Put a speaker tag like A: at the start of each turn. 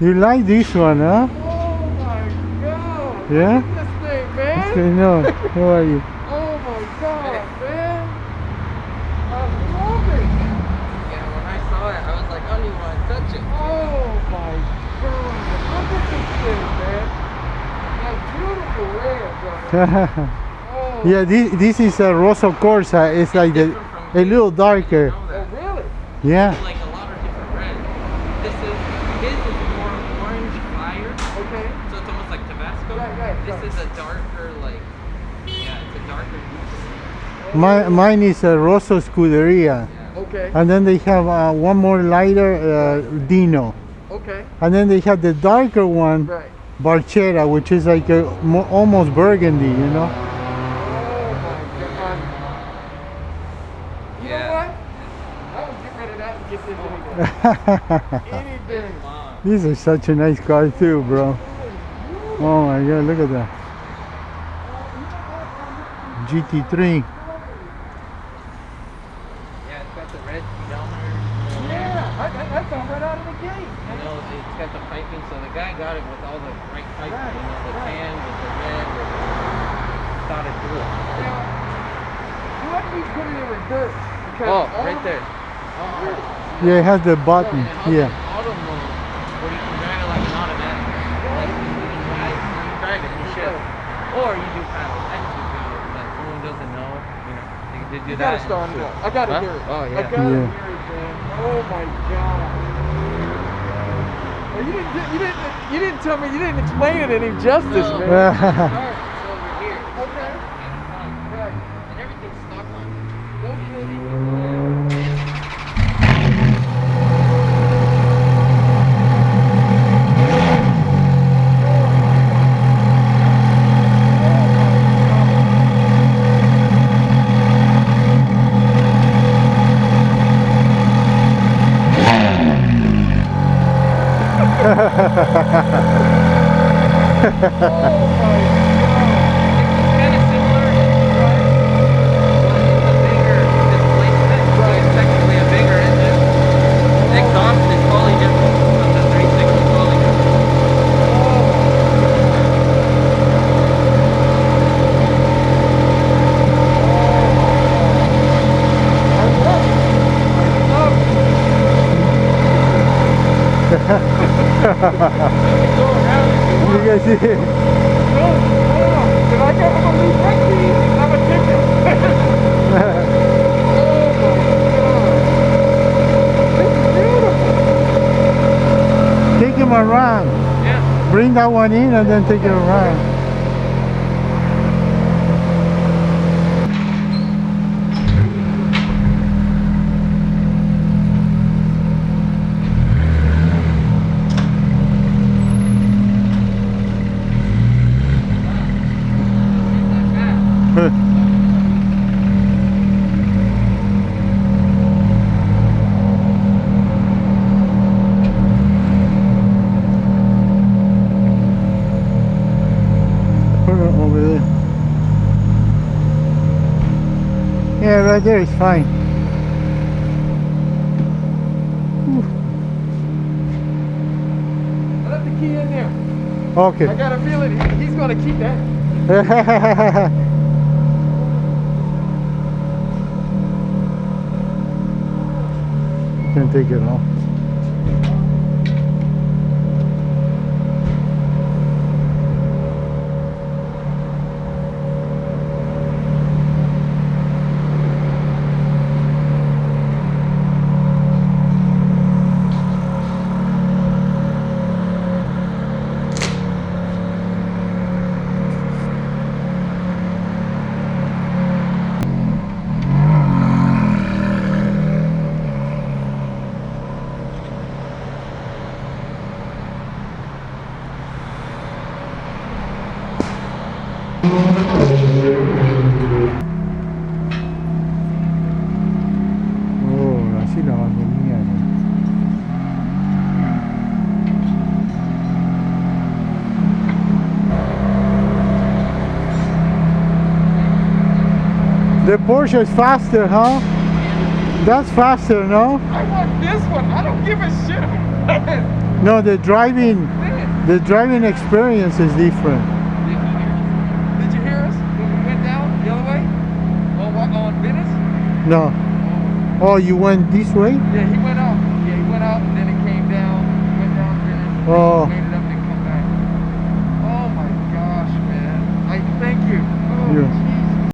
A: You like this one, huh?
B: Oh my God.
A: Yeah?
B: Look at this thing, man.
A: What's going on? How are you?
B: Oh my God, man. I love it.
C: Yeah, when I saw it, I was like, I don't even want to touch it.
B: Oh my God. Look at this thing, man. That beautiful red, bro. Oh.
A: Yeah, this is a Rosso Corsa. It's like a little darker.
B: Oh, really?
A: Yeah.
C: There's like a lot of different reds. His is more orange fire.
B: Okay.
C: So it's almost like Tabasco.
B: Right.
C: This is a darker, like, yeah, it's a darker goose.
A: Mine is a Rosso Scuderia.
C: Yeah.
B: Okay.
A: And then they have one more lighter, Dino.
B: Okay.
A: And then they have the darker one,
B: Right.
A: Barchetta, which is like a almost burgundy, you know?
B: Oh my God. You know
C: Yeah.
B: what? I would get rid of that and get this any day.
A: These are such a nice car too, bro. Oh my God, look at that. GT3.
C: Yeah, it's got the red speedometer.
B: Yeah, that's all right out of the gate.
C: You know, it's got the piping, so the guy got it with all the right piping.
B: Right,
C: You know, the
B: right.
C: tan with the red, with the thought it through it.
B: Now, let me put it in reverse. because
C: Oh,
B: all
C: right
B: of-
C: there.
A: Yeah, it has the button.
C: And it has
A: Yeah.
C: an auto mode where you can drive it like an automatic. Like you drive it, you shift. Or you do paddle. I just do paddle. But someone doesn't know, you know, they did do
B: You
C: that.
B: gotta start it up. I gotta
C: Huh?
B: hear it.
C: Oh,
B: I
C: yeah.
B: gotta
A: Yeah.
B: hear it, man. Oh my God. Well, you didn't tell me, you didn't explain it any justice,
C: No.
B: man.
C: Start over here.
B: Okay. Right.
C: And everything's stock on.
B: No kidding. Oh my God.
C: It's kind of similar, right? But it's a bigger displacement, so it's technically a bigger engine. The exhaust is totally different from the 360, totally different.
A: You guys see it?
B: Did I get one of these Bentleys? I'm a ticket. Oh my God. This is beautiful.
A: Take him around.
C: Yeah.
A: Bring that one in and then take it around. Put it over there. Yeah, right there is fine.
B: I left the key in there.
A: Okay.
B: I got a feeling he's gonna keep that.
A: You can take it off. Oh, así la bajonía. The Porsche is faster, huh? That's faster, no?
B: I want this one. I don't give a shit.
A: No, the driving experience is different.
B: Did you hear us when we went down the other way? On Venice?
A: No. Oh, you went this way?
B: Yeah, he went out. Yeah, he went out and then it came down. Went down Venice.
A: Oh.
B: Came